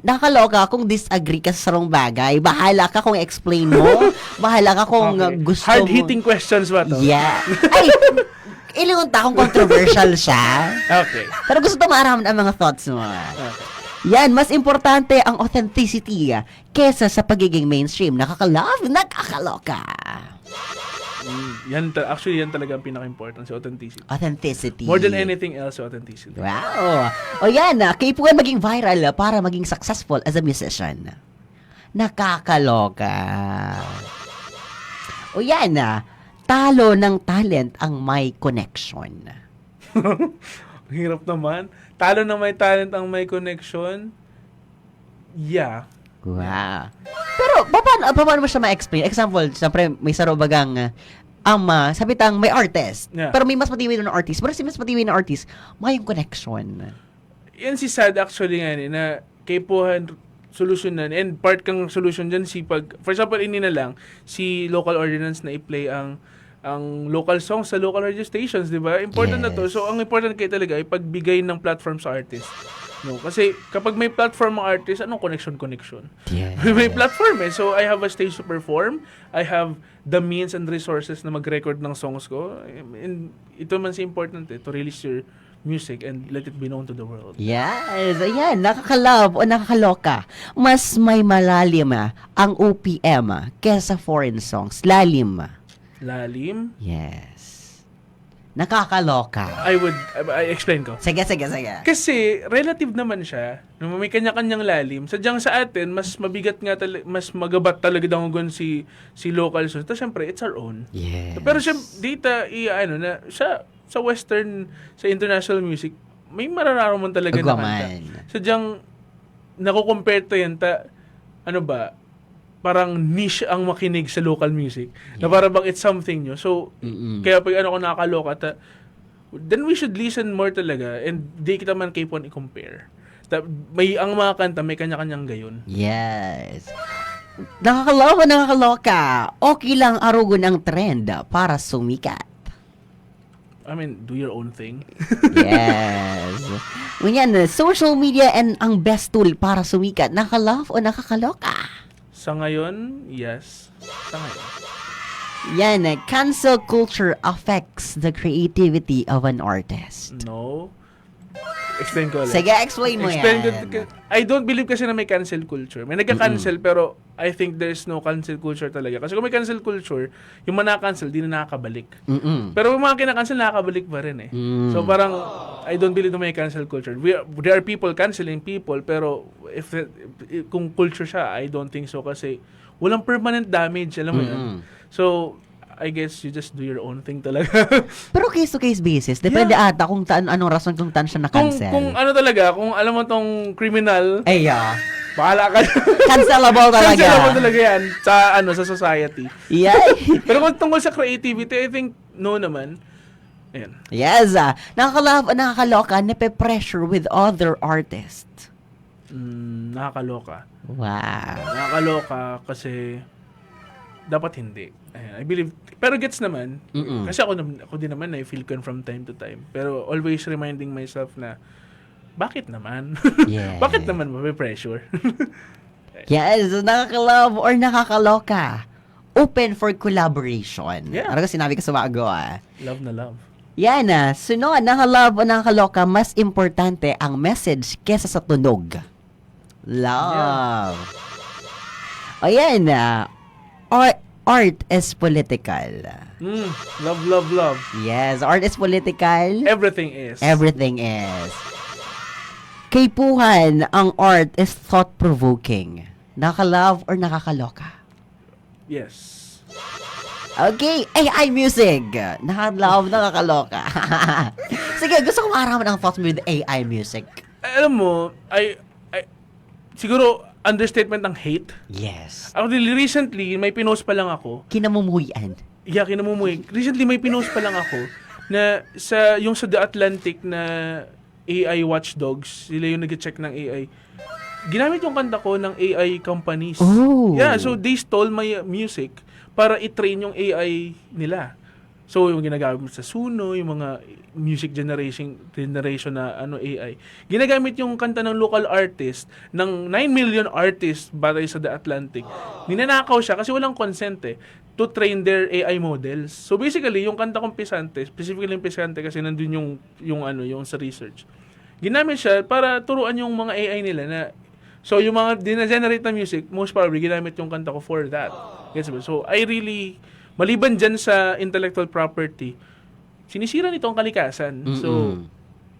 nakakaloka kung disagree ka sa sarong bagay. Bahala ka kung explain mo. Bahala ka kung gusto mo. Hard-hitting questions ba to? Yeah. Ay, ilingon ta kung controversial siya. Okay. Pero gusto maaraman ang mga thoughts mo. Yan, mas importante ang authenticity kesa sa pagiging mainstream. Nakakalove, nakakaloka. Actually, yan talaga ang pinaka-important, si authenticity. Authenticity. More than anything else, authenticity. Wow. O yan, kaipuan maging viral para maging successful as a musician. Nakakaloka. O yan, talo ng talent ang may connection. Hirap naman. Talo na may talent ang may connection. Yeah. Wow. Pero, paano mo siya ma-explain? Example, siyempre, may sarobagang, sabi tang may artist. Yeah. Pero may mas matibay na artist. Pero si mas matibay na artist, may yung connection. Yan si Sad actually nga na kaipuhan solusyonan and part kang solution dyan si for example, ini na lang si local ordinance na i-play ang local songs sa local radio stations, di ba? Important na to. Yes. So, ang important kayo talaga ay pagbigay ng platform sa artist. No? Kasi kapag may platform ang artist, anong connection? Yes. May platform eh. So, I have a stage to perform. I have the means and resources na mag-record ng songs ko. And ito man si important to release your music and let it be known to the world. Yes, ayan, nakakalove o nakakaloka. Mas may malalim ang OPM kesa foreign songs. Lalim. Lalim? Yes. Nakakaloka. I explain ko. Sige. Kasi relative naman siya. May kanya-kanyang lalim. Sadyang sa atin, mas mabigat nga mas magabat talaga dangugon si local songs. Tapos syempre, it's our own. Yes. Pero siya dito na sa western, sa international music, may mararaman talaga na kanta. Sadyang nakukompare to yan parang niche ang makinig sa local music. Na parang bang it's something nyo. So, kaya pag ako nakakaloka, then we should listen more talaga and di kita man kaipon i-compare. Ang mga kanta, may kanya-kanyang gayon. Yes. Nakakaloka. Okay lang arugon ang trend para sumikat. I mean, do your own thing. Yes. Ngunyan, social media and ang best tool para sumikat. Nakalove o nakakaloka? Sa ngayon, yes. Sa ngayon. Yan, cancel culture affects the creativity of an artist. No. Explain ko ulit. Sige, explain mo yan. I don't believe kasi na may cancel culture. May nagka-cancel pero I think there's no cancel culture talaga. Kasi kung may cancel culture, yung mga na-cancel, di na nakakabalik. Pero yung mga kinakancel, nakakabalik pa rin eh. So parang, I don't believe na may cancel culture. There are people canceling people, pero kung culture siya, I don't think so kasi walang permanent damage, alam mo yan. So, I guess you just do your own thing talaga. Pero case-to-case basis, depende ata kung anong rason kung taan siya na-cancel. Kung ano talaga, kung alam mo tong criminal, bahala ka. Cancelable talaga. Cancelable talaga yan sa society. Yeah. Pero kung tungkol sa creativity, I think no naman. Ayan. Yes. Nakakaloka, nape-pressure with other artists. Nakakaloka. Wow. Nakakaloka kasi dapat hindi. Ayan, I believe, pero gets naman. Kasi ako din naman, I feel con from time to time. Pero always reminding myself na, bakit naman? Yeah. Bakit naman may pressure? Yes, nakaka-love or nakakaloka. Open for collaboration. Yeah. Ano ka sinabi ko sa bago Love na love. Yan sunod, nakaka-love o nakakaloka, mas importante ang message kesa sa tunog. Love. O yan art is political. Love, love, love. Yes, art is political. Everything is. Everything is. Kaypuhan, ang art is thought-provoking. Nakaka-love or nakakaloka? Yes. Okay, AI music. Nakaka-love, nakakaloka. Sige, gusto ko maaraman ang thoughts mo with AI music. Alam mo, siguro, understatement ng hate. Yes. Actually, recently, may pinost pa lang ako. Kinamumuhian. Yeah, kinamumuhay. Recently, may pinost pa lang ako na yung sa The Atlantic na AI watchdogs, sila yung nag-check ng AI. Ginamit yung kanta ko ng AI companies. Oh. Yeah, so they stole my music para i-train yung AI nila. So, yung ginagamit mo sa Suno, yung mga music generation na AI. Ginagamit yung kanta ng local artist, ng 9 million artists batay sa The Atlantic. Ninanakaw siya kasi walang consent to train their AI models. So, basically, yung kanta kong Pisante, specifically yung Pisante kasi nandun yung sa research. Ginamit siya para turuan yung mga AI nila na so, yung mga dina-generate na music, most probably, ginamit yung kanta ko for that. Yes, so, I really, maliban dyan sa intellectual property, sinisira nito ang kalikasan. So,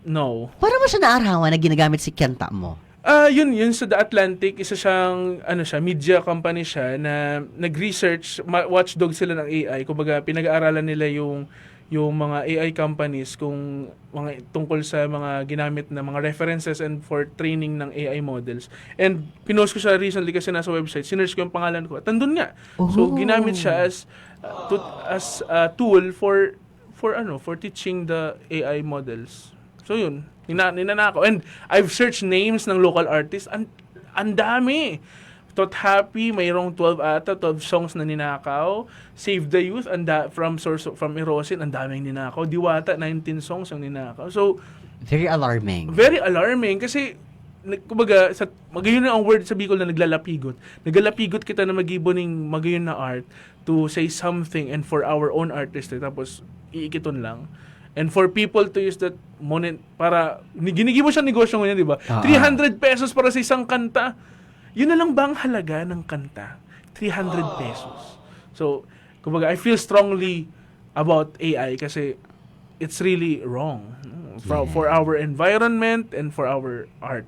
no. Para mo siya naarawan na ginagamit si kanta mo? Yun sa The Atlantic, isa siyang, media company siya na nag-research, watchdog sila ng AI. Kumbaga, pinag-aaralan nila yung mga AI companies kung mga tungkol sa mga ginamit na mga references and for training ng AI models. And pinost ko siya recently kasi nasa website, sinearch ko yung pangalan ko at nandun nga. So ginamit siya as a tool for teaching the AI models. So yun, ninanako. And I've searched names ng local artists, ang dami. Tot Happy, mayroong 12 songs na ninakaw. Save the Youth, from Erosin, ang daming ninakaw. Diwata, 19 songs ang ninakaw. So, Very alarming. very alarming kasi, kumbaga, magayon na ang word sa Bicol na naglalapigot. Naglalapigot kita na mag-iboning magayon na art to say something and for our own artist. Tapos, iikiton lang. And for people to use that money, para, ginigibo siya negosyo ngayon, di ba? 300 pesos para sa isang kanta. Yun na lang ba ang halaga ng kanta? 300 pesos. So, kumbaga, I feel strongly about AI kasi it's really wrong for our environment and for our art.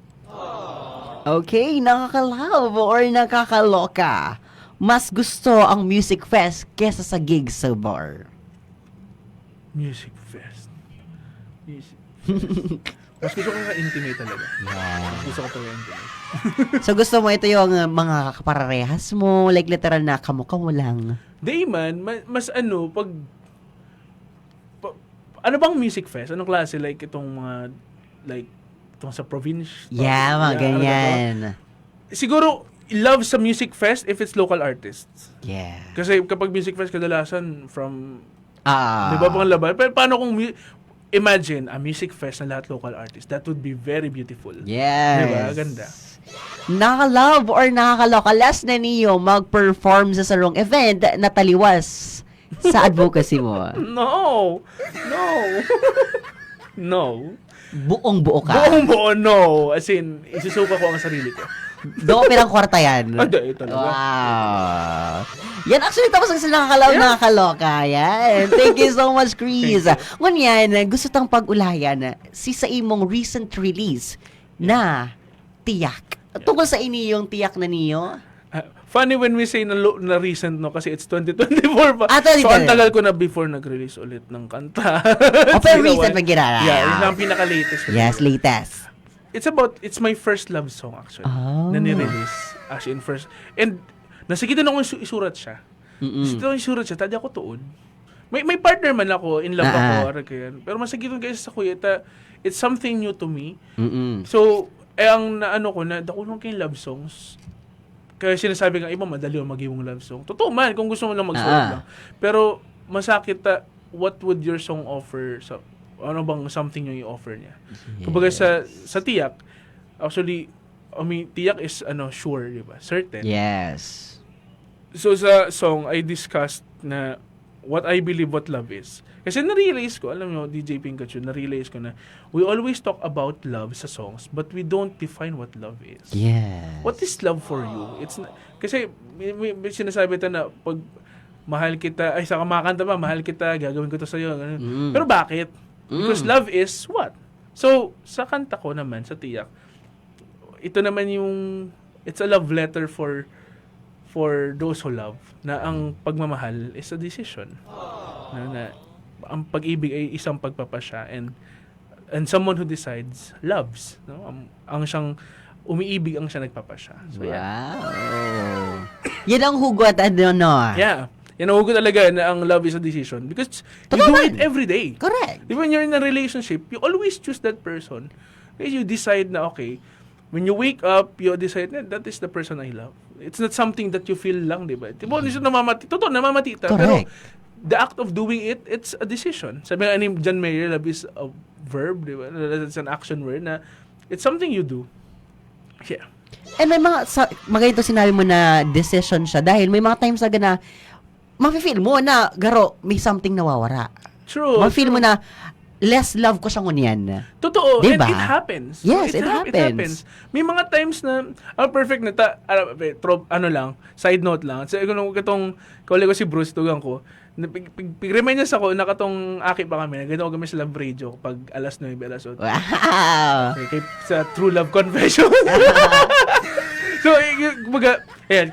Okay, nakaka-love or nakakaloka. Mas gusto ang music fest kesa sa gig sa bar. Music fest. Mas gusto ko ka-intimate talaga. Yeah. Gusto ko talaga intimate. So gusto mo ito yung mga kaparehas mo, like literal na kamukha mo lang. Dayman, mas ano bang music fest? Anong klase? Like itong mga, itong sa province? Yeah, mga ganyan. Siguro, love sa music fest if it's local artists. Yeah. Kasi kapag music fest, kadalasan from, Ah. di ba bang laban? Pero paano kung, imagine, a music fest na lahat local artists. That would be very beautiful. Yes. Di ba? Ganda. Nakaka-love or nakakaloka. Last na niyo mag-perform sa sarong event na taliwas sa advocacy mo. No. No. Buong-buo ka. Buong buo, no. As in, isusuka ko ang sarili ko. Doon pirang kwarta yan. Hindi, talaga. Wow. Yan, actually, tapos ang nakakalaw, nakakaloka. Yan. Thank you so much, Chris. Ngunyan, gusto tang pag-ulayan si sa imong recent release na Tiyak. Tungkol sa ini yung Tiyak na niyo. Funny when we say na recent, no? Kasi it's 2024 pa. So, 2024. ang tagal ko na before nag-release ulit ng kanta. O, pero recent pa ginala. Yeah, yun ang pinaka-latest. Yes, latest. It's my first love song, actually. Oh. Na ni-release. Actually, in first. And, nasikitan ako isurat siya. Nasikitan ako isurat siya, tadi ako tuod. May partner man ako, in love ako, pero masagitan kayo sa kuya, it's something new to me. So, ang naano ko na, dakulong kayong love songs. Kaya sinasabi nga, iba madali yung mag-iwang love song. Totoo man, kung gusto mo lang magsulat lang. Pero, masakit what would your song offer? Ano bang something yung i-offer niya? Kumbaga sa Tiyak, actually, I mean, tiyak is, sure, di ba? Certain. Yes. So, sa song, I discussed na what I believe what love is. Kasi na-realize ko, alam nyo, DJ Pikachu, na-realize ko na we always talk about love sa songs, but we don't define what love is. Yes. What is love for you? It's not, kasi may sinasabi ito na pag mahal kita, ay sa kamakanta pa, mahal kita, gagawin ko to sa'yo. Ganun. Pero bakit? Because love is what? So, sa kanta ko naman, sa tiyak, ito naman yung, it's a love letter for those who love, na ang pagmamahal is a decision. Na ang pag-ibig ay isang pagpapasya, and someone who decides loves, no? Ang siyang umiibig, ang siya nagpapasya. So, yeah. Wow. Yan ang hugot, no? Yeah. Yan ang hugot talaga na ang love is a decision. Because you do it every day. Correct. When you're in a relationship, you always choose that person. Because you decide na, okay, when you wake up, you decide na, that is the person I love. It's not something that you feel lang, di ba? Totoo, namamati ta. Pero, the act of doing it, it's a decision. Sabi nga ni John Mayer, love is a verb, di ba? It's an action word na it's something you do. Yeah. And may mga ito sinabi mo na decision siya dahil may mga times na mafe-feel mo na, garo, may something nawawara. True. Mafe-feel mo na, less love ko siyang ngunyan. Totoo. Diba? And it happens. Yes, it happens. May mga times na, perfect na, side note lang. So, itong, kawali ko si Bruce, tugang ko, pag-remind niya sa ko, nakatong aki pa kami, nagano kami sa love radio pag alas 9, alas 8. Wow! Okay, sa True Love Confession. So, kumbaga, ayan,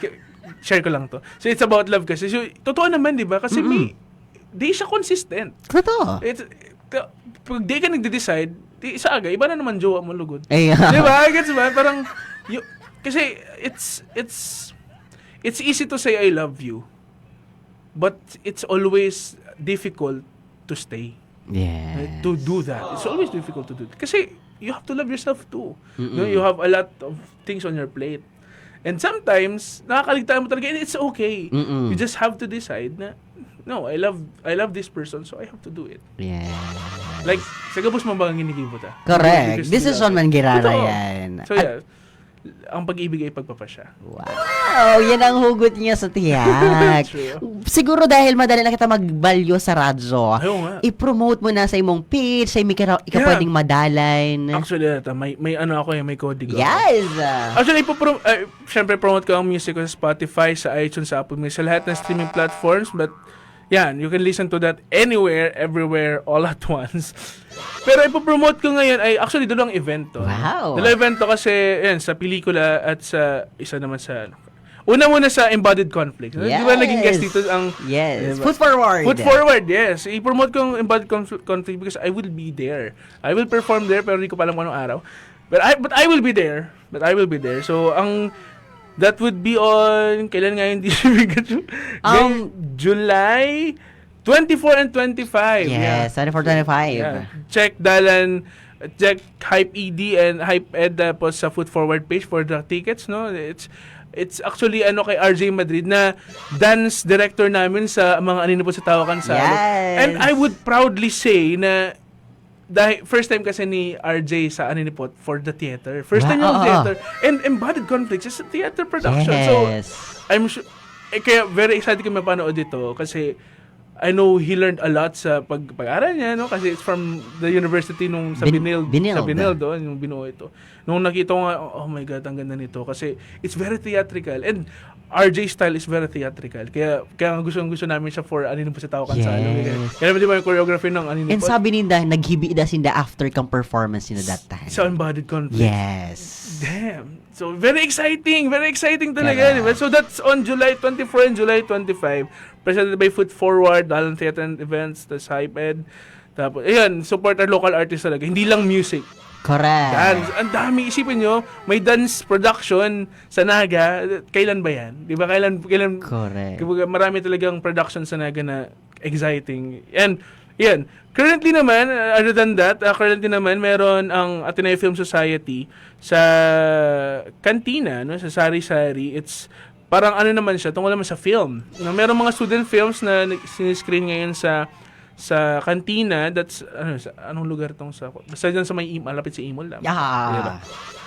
share ko lang to. So, it's about love kasi. So, totoo naman, di ba? Kasi di siya consistent. Totoo. Pag di ka nagde-decide, isa aga, iba na naman jowa mo lugod. Ay, di ba? Gets ba? Parang, kasi it's easy to say I love you, but it's always difficult to stay. Yeah. To do that. It's always difficult to do that. Kasi you have to love yourself too. No, you have a lot of things on your plate. And sometimes, nakakaligtaan mo talaga, and it's okay. You just have to decide na, no, I love this person, so I have to do it. Yeah. Like, sa gabos mo ba ang ginikibot, ah? Correct. Decision man girara Totoo. yan. So yeah, ang pag-ibig ay pagpapasya. Wow, yan ang hugot niya sa tiyak. Siguro dahil madali na kita magbalyo sa radyo, Ayaw nga. i-promote mo na sa imong page, sa imong pwedeng madalan. Actually, may ako may coding ako. Yes! Actually, syempre promote ko ang music ko sa Spotify, sa iTunes, sa Apple Music, sa lahat ng streaming platforms, but yan, you can listen to that anywhere, everywhere, all at once. Pero ipopromote ko ngayon ay actually dalawang event to. Wow. Dalawang event to kasi yan, sa pelikula at sa isa naman sa una muna sa Embodied Conflict. Yes. Di ba naging guest dito ang Yes. Diba? Foot forward. Foot forward, yes. I-promote ko ang Embodied Conflict because I will be there. I will perform there pero hindi ko pa alam kung anong araw. But I will be there. So that would be on kailan nga hindi July 24 and 25. Yes, 24-25. Yeah. Check Hype ED and Hype Ed po sa Foot Forward page for the tickets, no? It's actually kay RJ Madrid na dance director namin sa mga anino po sa Tawakan sa Yes. And I would proudly say na dahil first time kasi ni RJ sa Aninipot for the theater. First time yung theater. And Embodied Conflicts is a theater production. Yes. So, I'm sure, kaya very excited kami mapanood dito kasi I know he learned a lot sa pag-aral niya, no? Kasi it's from the university nung sa Binild. Sa Binild, yung binuo ito. Nung nakita ko nga, oh my God, ang ganda nito. Kasi it's very theatrical. And RJ style is very theatrical. Kaya gusto namin siya for Anino po sa Tawakan sa ano. Kaya naman di ba yung choreography ng Anino po? And sabi ninda, naghibi da sinda after kang performance nila that time. Sa Embodied Conflict. Yes. Damn. So, very exciting talaga. Diba? So, that's on July 24 and July 25. Presented by Foot Forward, Dalan Theater and Events, tas Hype Ed. Tapos, ayan, support our local artists talaga. Hindi lang music. Correct. Dance. Ang dami. Isipin nyo, may dance production sa Naga. Kailan ba yan? Di ba? Kailan? Correct. Marami talagang production sa Naga na exciting. And, yan. Currently naman, other than that, meron ang Ateneo Film Society sa Cantina, no? Sa Sari-Sari. It's parang naman siya, tungkol naman sa film. Meron mga student films na siniscreen ngayon sa Cantina. That's, anong lugar tong sa, basta dyan sa may malapit sa Imol lang. Yeah. Diba?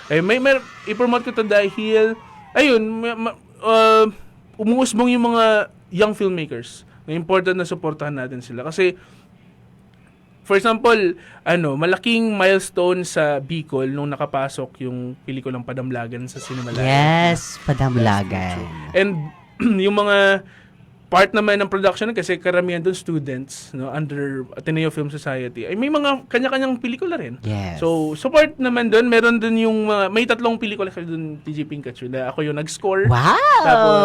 may i-promote ko to dahil, ayun, umuusbong yung mga young filmmakers. Na important na supportahan natin sila. Kasi, for example, malaking milestone sa Bicol nung nakapasok yung pelikulang Padamlagan sa Cinemalaya. Yes, Padamlagan. And yung mga part naman ng production kasi karamihan doon students under Ateneo Film Society ay may mga kanya-kanyang pelikula rin. Yes. So support naman doon, meron doon yung may 3 pelikula kasi doon TG Pinkachu na ako yung nag-score. Wow! Tapos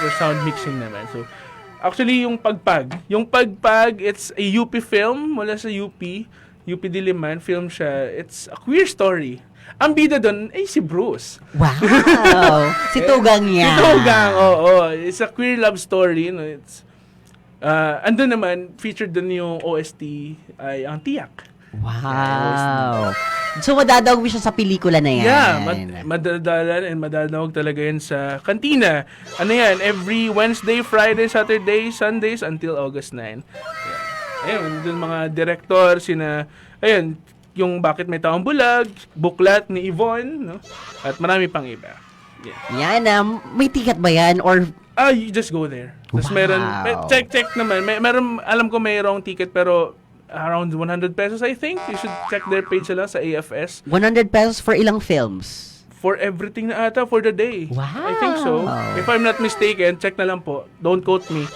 for sound mixing naman. So actually yung Pagpag it's a UP film mula sa UP Diliman, film siya. It's a queer story. Ang bida doon ay si Bruce. Wow! Si Tugang yan. Si Tugang, oo. It's a queer love story. It's, andun naman, featured doon yung OST ay ang Tiyak. Wow! So, madadawag mo siya sa pelikula na yan. Yeah, madadalan and madadawag talaga yan sa kantina. Ano yan? Every Wednesday, Friday, Saturday, Sundays until August 9. Yeah. Ayun, doon mga director, ayun, yung Bakit May Taong Bulag, Buklat ni Yvonne, no? At marami pang iba. Yeah. Yan, may ticket ba yan? Or You just go there. Tapos Wow. meron, check naman. Meron, alam ko mayroong ticket pero around 100 pesos I think. You should check their page lang sa AFS. 100 pesos for ilang films? For everything na ata for the day. Wow. I think so. If I'm not mistaken, check na lang po. Don't quote me.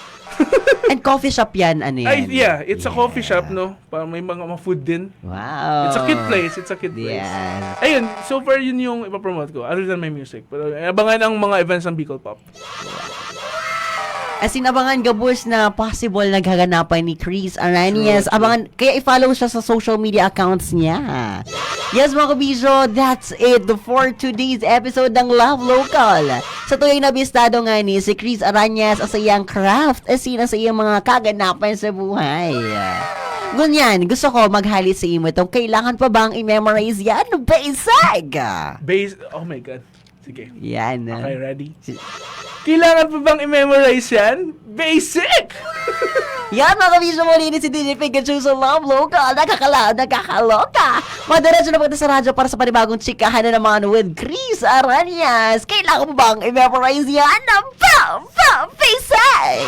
And coffee shop yan, ano yan? It's a coffee shop, no? May mga food din. Wow. It's a cute place. Yes. Ayun, so far yun yung ipapromote ko, other than my music. Pero abangan ang mga events ng Bicol Pop. As in, abangan gabos na possible na gaganapan ni Chris Aranias. Abangan, kaya i-follow siya sa social media accounts niya. Yes, mga kabisyo, that's it for today's episode ng Love Local. Sa tuwing nabistado nga ni si Chris Aranias sa iyang craft as in sa iyang mga kaganapan sa buhay. Ganyan, gusto ko maghali sa imo itong kailangan pa bang i-memorize yan? Basic! Oh my God. Sige. Yan. Okay, ready? Kailangan pa bang i-memorize yan? Basic! Yan, mga kabisyo, muli ni si DJ Pikachu sa Love Local. Nakakaloka. Madiretso na punta sa radyo para sa panibagong chikahan na naman with Chris Aranias. Kailangan mo bang i-memorize yan? Basic!